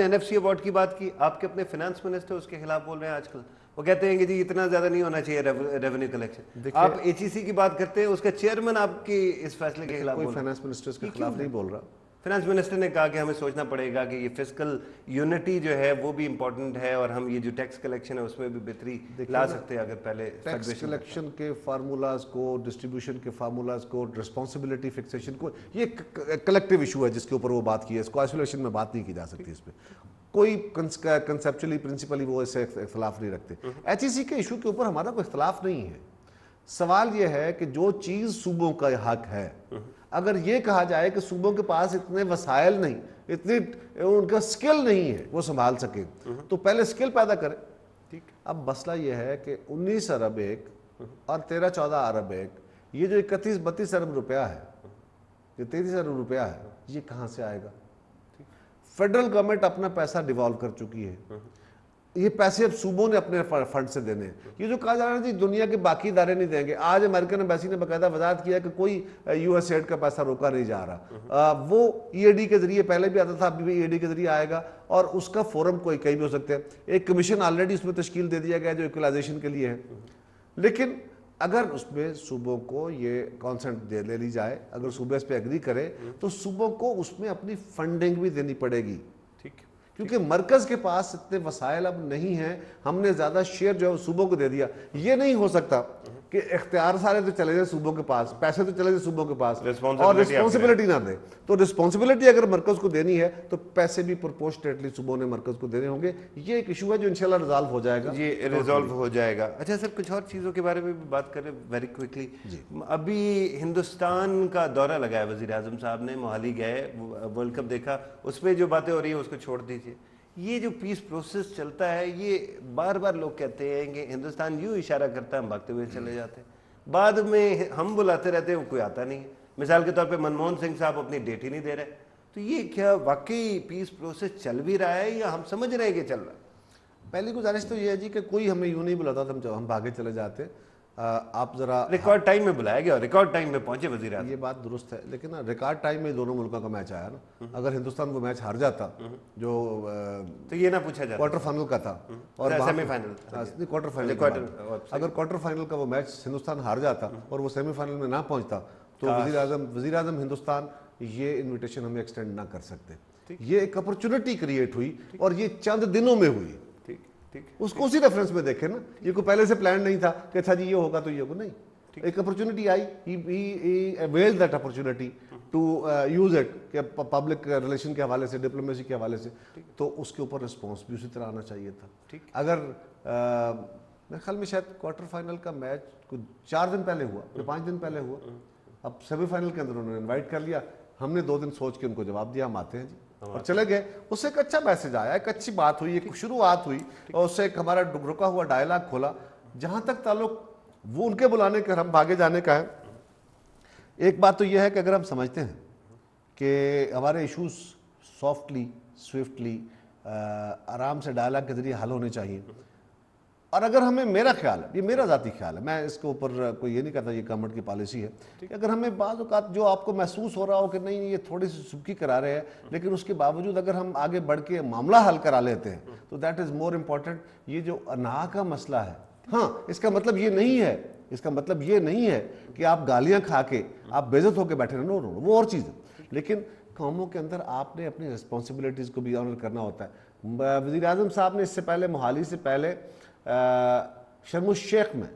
NFC award کی بات کی، آپ کے اپنے فائنانس منسٹر اس کے خلاف بول رہے ہیں آج کل، وہ کہتے ہیں کہ جی اتنا زیادہ نہیں ہونا چاہیے ریونیو کلیکشن. آپ HEC کی بات کرتے ہیں، اس کا چیئرمین آپ کی اس فیصلے کے خلاف بول رہا ہے. کوئی فائنانس منسٹر اس کے خلاف نہیں بول رہا. فائنانس منسٹر نے کہا کہ ہمیں سوچنا پڑے گا کہ یہ فسکل یونٹی جو ہے وہ بھی امپورٹنٹ ہے، اور ہم یہ جو ٹیکس کلیکشن ہے اس میں بھی بہتری لا سکتے ہیں اگر پہلے ٹیکس کلیکشن کے فارمولاز کو، ڈسٹریبیوشن کے فارمولاز کو، رسپانسبلٹی فکسیشن کو، یہ کلیکٹیو ایشو ہے جس کے اوپر وہ بات کی ہے. اس کو آئسولیشن میں بات نہیں کی جا سکتی. اس پہ کوئی کنسیپچولی پرنسپلی وہ اس سے اختلاف نہیں رکھتے. HEC کے ایشو کے اوپر ہمارا کوئی اختلاف نہیں ہے. سوال یہ ہے کہ جو چیز صوبوں کا حق ہے، اگر یہ کہا جائے کہ صوبوں کے پاس اتنے وسائل نہیں، اتنی ان کا سکل نہیں ہے وہ سنبھال سکے، تو پہلے سکل پیدا کرے. اب مسئلہ یہ ہے کہ 19 ارب ایک اور 13-14 ارب ایک، یہ جو 31-32 ارب روپیہ ہے، یہ 33 ارب روپیہ ہے، یہ کہاں سے آئے گا؟ فیڈرل گورنمنٹ اپنا پیسہ ڈیوالو کر چکی ہے. یہ پیسے اب صوبوں نے اپنے فنڈ سے دینے ہیں. یہ جو کہا جا رہا ہے جی دنیا کے باقی ادارے نہیں دیں گے، آج امریکن ایمبیسی نے باقاعدہ وضاحت کیا کہ کوئی USAID کا پیسہ روکا نہیں جا رہا. وہ EAD کے ذریعے پہلے بھی آتا تھا، ابھی بھی EAD کے ذریعے آئے گا، اور اس کا فورم کوئی کہیں بھی ہو سکتے ہیں. ایک کمیشن آلریڈی اس میں تشکیل دے دیا گیا جو ایکولائزیشن کے لیے ہے. لیکن اگر اس میں صوبوں کو یہ کانسنٹ لے لی جائے، اگر صوبے اس پہ ایگری کرے، تو صوبوں کو اس میں اپنی فنڈنگ بھی دینی پڑے گی. کیونکہ مرکز کے پاس اتنے وسائل اب نہیں ہیں. ہم نے زیادہ شیئر جو ہے صوبوں کو دے دیا. یہ نہیں ہو سکتا کہ اختیار سارے تو چلے جائے صوبوں کے پاس، پیسے تو چلے جائے صوبوں کے پاس، اور رسپانسبلٹی نہ دے. تو رسپانسبلٹی اگر مرکز کو دینی ہے تو پیسے بھی پرپورشنیٹلی صوبوں نے مرکز کو دینے ہوں گے. یہ ایک ایشو ہے جو انشاءاللہ ریزالو ہو جائے گا. یہ ریزالو ہو جائے گا. اچھا سر، کچھ اور چیزوں کے بارے میں بھی بات کریں ویری کوئکلی. ابھی ہندوستان کا دورہ لگایا وزیر اعظم صاحب نے، موہالی گئے، ورلڈ کپ دیکھا. اس پہ جو باتیں ہو رہی ہیں اس کو چھوڑ دیجیے. یہ جو پیس پروسیس چلتا ہے، یہ بار بار لوگ کہتے ہیں کہ ہندوستان یوں اشارہ کرتا ہے، ہم بھاگتے ہوئے چلے جاتے ہیں، بعد میں ہم بلاتے رہتے ہیں، کوئی آتا نہیں ہے. مثال کے طور پہ منموہن سنگھ صاحب اپنی ڈیٹ ہی نہیں دے رہے. تو یہ کیا واقعی پیس پروسیس چل بھی رہا ہے یا ہم سمجھ رہے ہیں کہ چل رہا ہے؟ پہلی گزارش تو یہ ہے جی کہ کوئی ہمیں یوں نہیں بلاتا تھا ہم بھاگے چلے جاتے. آپ ذرا ریکارڈ ٹائم میں بلایا گیا، ریکارڈ ٹائم میں پہنچے وزیر اعظم. یہ بات درست ہے، لیکن ریکارڈ ٹائم میں دونوں ملکوں کا میچ آیا نا. اگر ہندوستان وہ میچ ہار جاتا جو تو یہ نہ پوچھا جاتا کوارٹر فائنل کا تھا، اور سیمی فائنل، کوارٹر فائنل، اگر کوارٹر فائنل کا وہ میچ ہندوستان ہار جاتا اور وہ سیمی فائنل میں نہ پہنچتا تو وزیر اعظم ہندوستان یہ انویٹیشن ہمیں ایکسٹینڈ نہ کر سکتے. یہ ایک اپرچونٹی کریٹ ہوئی، اور یہ چند دنوں میں ہوئی. اس کو اسی ریفرنس میں دیکھیں نا. یہ کوئی پہلے سے پلان نہیں تھا کہ اچھا جی یہ ہوگا تو یہ ہوگا، نہیں. ایک opportunity I, he availed that opportunity to use it کہ پبلک ریلیشن کے حوالے سے، ڈپلومیسی کے حوالے سے. تو اس کے اوپر رسپانس بھی اسی طرح آنا چاہیے تھا. اگر میرے خیال میں شاید کوارٹر فائنل کا میچ 4 دن پہلے ہوا یا 5 دن پہلے ہوا، اب سیمی فائنل کے اندر انہوں نے انوائٹ کر لیا. ہم نے 2 دن سوچ کے ان کو جواب دیا ہم آتے ہیں جی، اور چلے گئے. اس سے ایک اچھا میسج آیا، ایک اچھی بات ہوئی، ایک شروعات ہوئی، اور اس سے ایک ہمارا رکا ہوا ڈائلاگ کھولا. جہاں تک تعلق وہ ان کے بلانے کا، ہم بھاگے جانے کا ہے، ایک بات تو یہ ہے کہ اگر ہم سمجھتے ہیں کہ ہمارے ایشوز سافٹلی، سوئفٹلی، آرام سے ڈائلاگ کے ذریعے حل ہونے چاہیے، اور اگر ہمیں، میرا خیال ہے، یہ میرا ذاتی خیال ہے، میں اس کے اوپر کوئی یہ نہیں کہتا یہ گورنمنٹ کی پالیسی ہے، کہ اگر ہمیں بعض اوقات جو آپ کو محسوس ہو رہا ہو کہ نہیں یہ تھوڑی سی سبکی کرا رہے ہیں، لیکن اس کے باوجود اگر ہم آگے بڑھ کے معاملہ حل کرا لیتے ہیں تو دیٹ از مور امپورٹنٹ. یہ جو انا کا مسئلہ ہے، ہاں اس کا مطلب یہ نہیں ہے، اس کا مطلب یہ نہیں ہے کہ آپ گالیاں کھا کے آپ بے عزت ہو کے بیٹھے رہے، نو، وہ اور چیز ہے. لیکن قوموں کے اندر آپ نے اپنی رسپانسبلٹیز کو بھی آنر کرنا ہوتا ہے. وزیر اعظم صاحب نے اس سے پہلے، موہالی سے پہلے، شرم الشیخ میں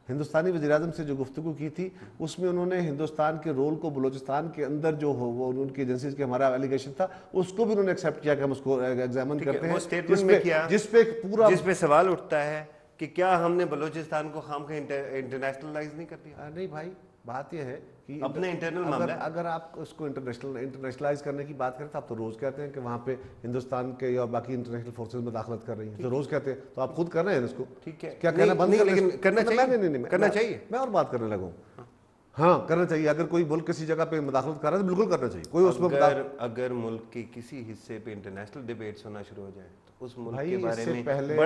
ہندوستانی وزیر اعظم سے جو گفتگو کی تھی، اس میں انہوں نے ہندوستان کے رول کو بلوچستان کے اندر جو ہو وہ ان کی ایجنسیز کے ہمارا ایلیگیشن تھا اس کو بھی انہوں نے ایکسیپٹ کیا کہ ہم اس کو ایگزامن کرتے ہیں، جس پہ سوال اٹھتا ہے کہ کیا ہم نے بلوچستان کو خام کا انٹرنیشنلائز نہیں کر دیا؟ نہیں بھائی، بات یہ ہے کہ اپنے انٹرنل معاملہ، اگر آپ اس کو انٹرنیشنلائز کرنے کی بات کریں تو آپ تو روز کہتے ہیں کہ وہاں پہ ہندوستان کے یا باقی انٹرنیشنل فورسز مداخلت کر رہی ہیں، تو روز کہتے ہیں، تو آپ خود کر رہے ہیں اس کو. ٹھیک ہے، کیا کہنا بند کرنا چاہیے؟ کرنا چاہیے. میں اور بات کرنے لگا ہوں. ہاں کرنا چاہیے. اگر کوئی ملک کسی جگہ پہ مداخلت کر رہا ہے تو بالکل کرنا چاہیے. کوئی اس میں اگر ملک کے کسی حصے پہ انٹرنیشنل ڈیبیٹس ہونا شروع ہو جائے تو اس ملک کے بارے میں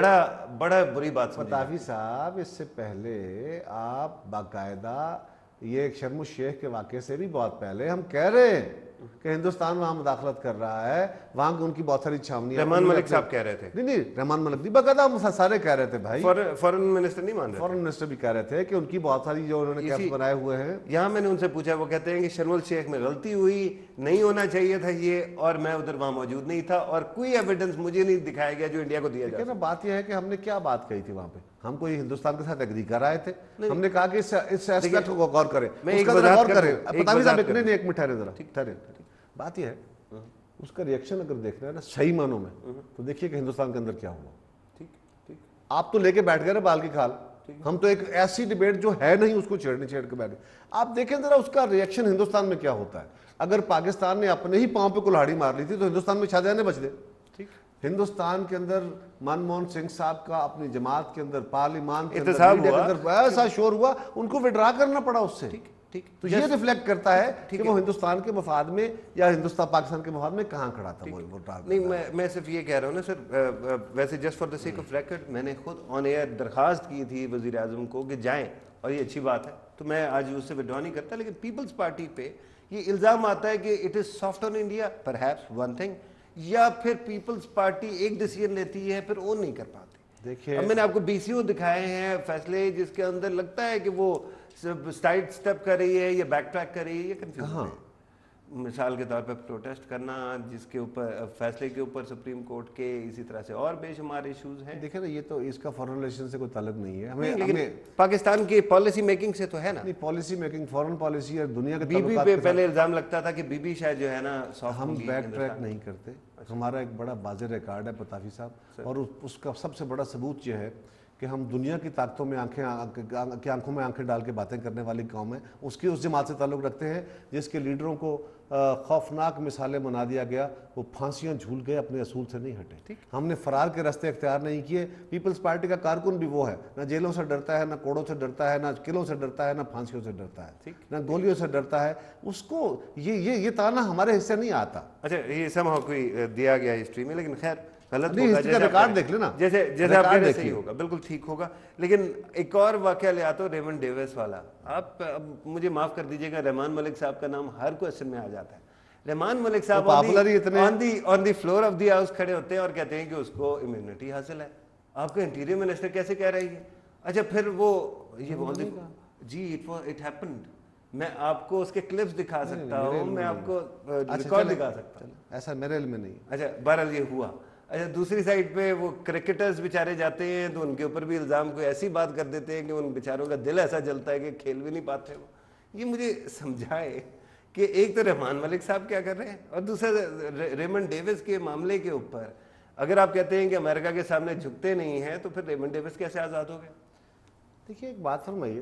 بڑا بری بات سمجھیں. مطافی صاحب، اس سے پہلے آپ باقاعدہ یہ شرم الشیخ کے واقعے سے بھی بہت پہلے ہم کہہ رہے ہیں کہ ہندوستان وہاں مداخلت کر رہا ہے, وہاں ان کی بہت ساری چھاونیاں. رحمان ملک صاحب کہہ رہے تھے. نہیں رحمان ملک نہیں, باقاعدہ سارے کہہ رہے تھے بھائی, فورن منسٹر نہیں مان رہے, فورن منسٹر بھی کہہ رہے تھے کہ ان کی بہت ساری جو انہوں نے کیمپ بنائے ہوئے ہیں. یہاں میں نے ان سے پوچھا, وہ کہتے ہیں کہ شرم الشیخ میں غلطی ہوئی, نہیں ہونا چاہیے تھا یہ, اور میں ادھر وہاں موجود نہیں تھا, اور کوئی ایویڈنس مجھے نہیں دکھایا گیا جو انڈیا کو دیا جائے. بات یہ ہے کہ ہم نے کیا بات کہی تھی وہاں پہ, ہم کوئی ہندوستان کے ساتھ ایگری کر رہے تھے, ہم نے کہا کہ اس ایسپیکٹ کو غور کریں, اس کا ذرا غور کریں. پتہ بھی صاحب ایک منٹ ٹھہرے ذرا, ٹھہرے. بات یہ ہے اس کا ریئیکشن اگر دیکھنا ہے نا صحیح معنوں میں, تو دیکھیے کہ ہندوستان کے اندر کیا ہوا. آپ تو لے کے بیٹھ گئے نا بال کی کھال, ہم تو ایک ایسی ڈیبیٹ جو ہے نہیں اس کو چھیڑ کے بیٹھ گئے. آپ دیکھیں ذرا اس کا ریئیکشن ہندوستان میں کیا ہوتا ہے. اگر پاکستان نے اپنے ہی پاؤں پہ کلہاڑی مار لی تھی تو ہندوستان میں شاہجہاں نے بچ دے. ہندوستان کے اندر منموہن سنگھ صاحب کا اپنی جماعت کے اندر, پارلیمان کے اندر ایسا شور ہوا, ان کو وڈرا کرنا پڑا اس سے. تو یہ ریفلیکٹ کرتا ہے کہ وہ ہندوستان کے مفاد میں یا ہندوستان پاکستان کے مفاد میں کہاں کھڑا تھا. نہیں, میں صرف یہ کہہ رہا ہوں نا سر, ویسے just for the sake of record میں نے خود آن ایئر درخواست کی تھی وزیر اعظم کو کہ جائیں, اور یہ اچھی بات ہے, تو میں آج اس سے وڈرا نہیں کرتا. لیکن پیپلز پارٹی پہ یہ الزام آتا ہے کہ it is soft on India, perhaps one thing, یا پھر پیپلز پارٹی ایک ڈیسیژن لیتی ہے پھر اون نہیں کر پاتی. دیکھیے اب میں نے آپ کو بی سی او دکھائے ہیں فیصلے جس کے اندر لگتا ہے کہ وہ سائڈ سٹیپ کر رہی ہے یا بیک ٹریک کر رہی ہے, یہ کنفیوژن ہے. مثال کے طور پہ پروٹیسٹ کرنا جس کے اوپر فیصلے کے اوپر سپریم کورٹ کے, اسی طرح سے اور بے شمار ایشوز ہیں. دیکھیں نا, یہ تو اس کا فارن ریلیشن سے کوئی تعلق نہیں ہے ہمیں, لیکن پاکستان کی پالیسی میکنگ سے تو ہے نا. نہیں, پالیسی میکنگ فارن پالیسی اور دنیا کے بی بی پہ پہلے الزام لگتا تھا کہ بی بی شاید جو ہے نا ہم بیک ٹریک نہیں کرتے. ہمارا ایک بڑا واضح ریکارڈ ہے پتافی صاحب, اور اس کا سب سے بڑا ثبوت یہ ہے کہ ہم دنیا کی طاقتوں میں آنکھوں میں آنکھیں ڈال کے باتیں کرنے والی قوم ہے. اس جماعت سے تعلق رکھتے ہیں جس کے لیڈروں کو خوفناک مثالیں بنا دیا گیا, وہ پھانسیاں جھول گئے, اپنے اصول سے نہیں ہٹے. ہم نے فرار کے راستے اختیار نہیں کیے. پیپلز پارٹی کا کارکن بھی وہ ہے, نہ جیلوں سے ڈرتا ہے, نہ کوڑوں سے ڈرتا ہے, نہ قلعوں سے ڈرتا ہے, نہ پھانسیوں سے ڈرتا ہے, نہ گولیوں سے ڈرتا ہے. اس کو یہ تانا ہمارے حصے نہیں آتا. اچھا, یہ سم کوئی دیا گیا ہسٹری میں, لیکن خیر غلط ہوگا, ریکارڈ دیکھ لینا, جیسے آپ کہہ صحیح ہوگا, بالکل ٹھیک ہوگا. لیکن ایک اور واقعہ لے آتا ہوں, ریمنڈ ڈیوس والا. آپ مجھے معاف کر دیجیے گا, رحمان ملک صاحب کا نام ہر کوشچن میں آ جاتا ہے. رحمان ملک صاحب آن دی فلور آف دی ہاؤس کھڑے ہوتے ہیں اور کہتے ہیں کہ اس کو امیونٹی حاصل ہے. آپ کا انٹیریئر منسٹر کیسے کہہ رہی ہے؟ اچھا پھر وہ جی اٹ ہیپنڈ, میں آپ کو اس کے کلپس دکھا سکتا ہوں, میں آپ کو ریکارڈ دکھا سکتا ہوں. ایسا میرے علم میں نہیں. اچھا بہرحال یہ ہوا. اچھا دوسری سائڈ پہ وہ کرکٹرز بیچارے جاتے ہیں تو ان کے اوپر بھی الزام کوئی ایسی بات کر دیتے ہیں کہ ان بیچاروں کا دل ایسا جلتا ہے کہ کھیل بھی نہیں پاتے وہ. یہ مجھے سمجھائے کہ ایک تو رحمان ملک صاحب کیا کر رہے ہیں, اور دوسرا ریمنڈ ڈیوس کے معاملے کے اوپر اگر آپ کہتے ہیں کہ امریکہ کے سامنے جھکتے نہیں ہیں تو پھر ریمنڈ ڈیوس کیسے آزاد ہو گئے؟ دیکھیے ایک بات فرمائیے,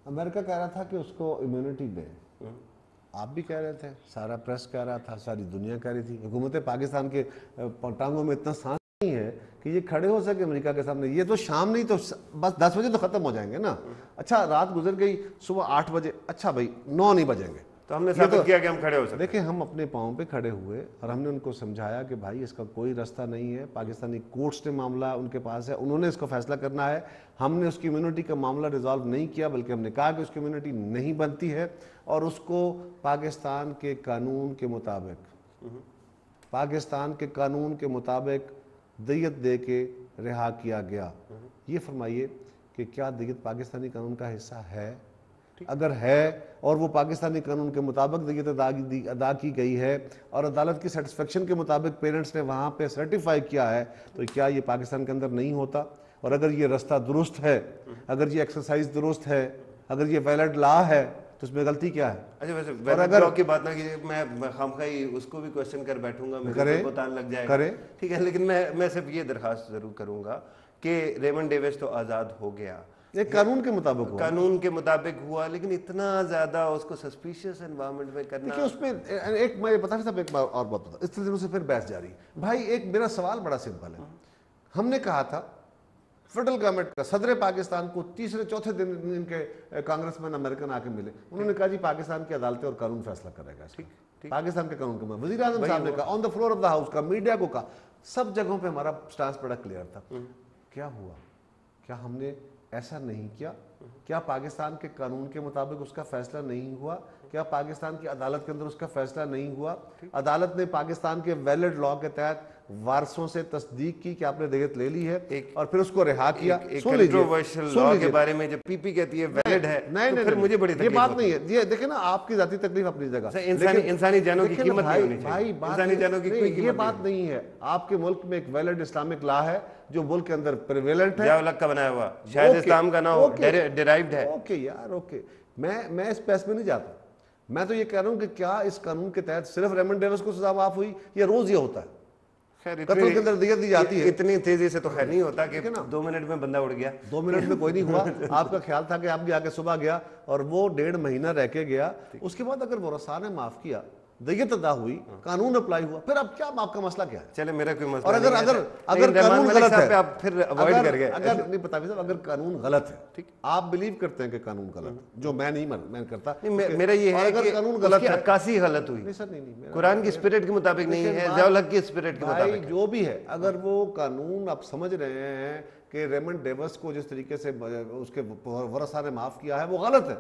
امریکہ کہہ رہا تھا کہ اس کو امیونٹی دے, آپ بھی کہہ رہے تھے, سارا پریس کہہ رہا تھا, ساری دنیا کہہ رہی تھی. حکومت پاکستان کے ٹانگوں میں اتنا سانس نہیں ہے کہ یہ کھڑے ہو سکے امریکہ کے سامنے. یہ تو شام نہیں تو بس 10 بجے تو ختم ہو جائیں گے نا. اچھا رات گزر گئی, صبح 8 بجے, اچھا بھائی 9 نہیں بجیں گے, تو ہم نے ثابت کیا کہ ہم کھڑے ہو سکتے. دیکھیں ہم اپنے پاؤں پہ کھڑے ہوئے اور ہم نے ان کو سمجھایا کہ بھائی اس کا کوئی راستہ نہیں ہے. پاکستانی کورٹس نے معاملہ ان کے پاس ہے, انہوں نے اس کو فیصلہ کرنا ہے. ہم نے اس کی امیونٹی کا معاملہ ریزالو نہیں کیا, بلکہ ہم نے کہا کہ اس کی امیونٹی نہیں بنتی ہے, اور اس کو پاکستان کے قانون کے مطابق دیت دے کے رہا کیا گیا. یہ فرمائیے کہ کیا دیت پاکستانی قانون کا حصہ ہے؟ اگر ہے اور وہ پاکستانی قانون کے مطابق دیت ادا کی گئی ہے اور عدالت کی سیٹسفیکشن کے مطابق پیرنٹس نے وہاں پہ سرٹیفائی کیا ہے, تو کیا یہ پاکستان کے اندر نہیں ہوتا؟ اور اگر یہ رستہ درست ہے, اگر یہ ایکسرسائز درست ہے, اگر یہ ویلڈ لا ہے, تو اس میں غلطی کیا ہے؟ اچھا ویسے ویلڈ لا کی بات نہ کیجیے, میں خامخواہی اس کو بھی کوشچن کر بیٹھوں گا, میرے کو بتانے لگ جائے گا, ٹھیک ہے. لیکن میں صرف یہ درخواست ضرور کروں گا کہ ریمنڈ ڈیوس تو آزاد ہو گیا, ایک قانون کے مطابق ہوا, لیکن اتنا زیادہ اس کو سسپیشیس انوائرمنٹ میں کرنا. دیکھیں اس میں ایک میں بتا صاحب ایک بار اور بات بتا, اس طرح سے پھر بحث جاری. بھائی ایک میرا سوال بڑا سمپل ہے. ہم نے کہا تھا فیڈرل گورنمنٹ کا صدر پاکستان کو تیسرے چوتھے دن ان کے کانگریس مین امریکن آ کے ملے, انہوں نے کہا جی پاکستان کی عدالتیں اور قانون فیصلہ کرے گا. پاکستان کے قانون کے وزیر اعظم صاحب نے کہا, on the floor of the house کا, میڈیا کو کہا, سب جگہوں پہ ہمارا سٹانس بڑا کلیئر تھا. کیا ہوا؟ کیا ہم نے ایسا نہیں کیا کیا پاکستان کے قانون کے مطابق اس کا فیصلہ نہیں ہوا؟ کیا پاکستان کی عدالت کے اندر اس کا فیصلہ نہیں ہوا؟ عدالت نے پاکستان کے ویلڈ لا کے تحت وارثوں سے تصدیق کی کہ آپ نے دیت لے لی ہے اور پھر اس کو رہا کیا. کنٹروورشل لاء کے بارے میں جب پی پی کہتی ہے ویلڈ ہے تو پھر مجھے بڑی تکلیف یہ بات نہیں ہے. یہ دیکھیں نا, آپ کی ذاتی تکلیف اپنی جگہ, انسانی جانوں کی قیمت نہیں ہونی چاہیے. انسانی جانوں کی کوئی یہ بات نہیں ہے. آپ کے ملک میں ایک ویلڈ اسلامک لا ہے جو ملک کے اندر پریویلنٹ ہے, الگ کا بنایا ہوا, شاید اسلام کا نام ڈیرائیوڈ ہے. اوکے یار, اوکے, میں اس پیس میں نہیں جاتا. میں تو یہ کہہ رہا ہوں کہ کیا اس قانون کے تحت صرف ریمنڈ ڈیوس کو سزا معاف ہوئی یا روز یہ ہوتا ہے؟ قتل کے اندر دیت دی جاتی ہے. اتنی تیزی سے تو خیر نہیں ہوتا کہ 2 منٹ میں بندہ اڑ گیا. 2 منٹ میں کوئی نہیں ہوا. آپ کا خیال تھا کہ آپ بھی آگے صبح گیا اور وہ 1.5 مہینہ رہ کے گیا, اس کے بعد اگر ورثاء نے معاف کیا, دیت ادا ہوئی, قانون اپلائی ہوا, پھر اب کیا آپ کا مسئلہ کیا ہے؟ چلے میرا کوئی مسئلہ اور اگر قانون غلط ہے, آپ پھر اوائڈ کر گئے. اگر نہیں پتا صاحب, اگر قانون غلط ہے, ٹھیک, آپ بلیو کرتے ہیں کہ قانون غلط ہے, جو میں نہیں کرتا. میرا یہ ہے کہ قانون غلط ہے, عکاسی غلط ہوئی. نہیں سر, نہیں, قرآن کی اسپرٹ کے مطابق نہیں ہے, ضیاء الحق کی اسپرٹ کے مطابق جو بھی ہے. اگر وہ قانون آپ سمجھ رہے ہیں کہ ریمنڈ ڈیوس کو جس طریقے سے اس کے ورثاء نے معاف کیا ہے وہ غلط ہے,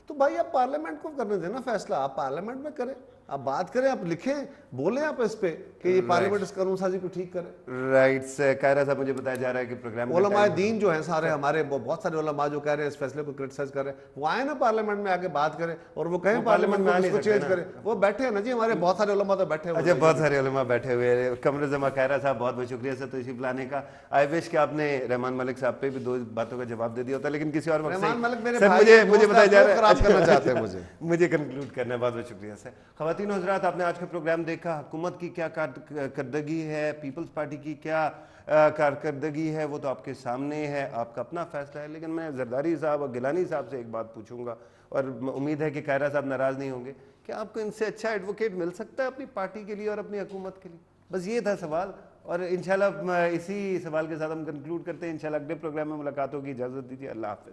تو بھائی آپ پارلیمنٹ کو کرنے دیں نا فیصلہ. آپ پارلیمنٹ میں کریں, آپ بات کریں, آپ لکھیں, بولیں آپ اس پہ کہ یہ پارلیمنٹ اس قانون سازی کو ٹھیک کرے. رائٹس. قاہرہ صاحب, مجھے بتایا جا رہا ہے کہ پروگرام علماء دین جو ہیں سارے ہمارے, بہت سارے علماء جو کہہ رہے ہیں اس فیصلے کو کرٹیسائز کر رہے ہیں, وہ آئے نا پارلیمنٹ میں آگے بات کریں اور وہ کہیں پارلیمنٹ میں اس کو چینج کریں. وہ بیٹھے ہیں نا جی, ہمارے بہت سارے علماء تو بیٹھے ہوئے. اچھا, بہت سارے علماء بیٹھے ہوئے ہیں. قمر زماں قاہرہ صاحب, بہت بہت شکریہ سر تشریف لانے کا. آئی وش کہ آپ نے رحمان ملک صاحب پہ بھی 2 باتوں کا جواب دے دیا ہوتا, لیکن کسی اور وقت سے. مجھے بتایا جا رہا ہے, مجھے کنکلوڈ کرنا ہے. بہت بہت شکریہ سر. خواتین و حضرات, آپ نے آج کا پروگرام دیکھا. حکومت کی کیا کارکردگی ہے, پیپلز پارٹی کی کیا کارکردگی ہے, وہ تو آپ کے سامنے ہے, آپ کا اپنا فیصلہ ہے. لیکن میں زرداری صاحب اور گیلانی صاحب سے ایک بات پوچھوں گا, اور امید ہے کہ قاہرہ صاحب ناراض نہیں ہوں گے, کہ آپ کو ان سے اچھا ایڈوکیٹ مل سکتا ہے اپنی پارٹی کے لیے اور اپنی حکومت کے لیے؟ بس یہ تھا سوال, اور انشاءاللہ اسی سوال کے ساتھ ہم کنکلوڈ کرتے ہیں. انشاءاللہ اگلے پروگرام میں ملاقات ہوگی. اجازت دیجیے, اللہ حافظ.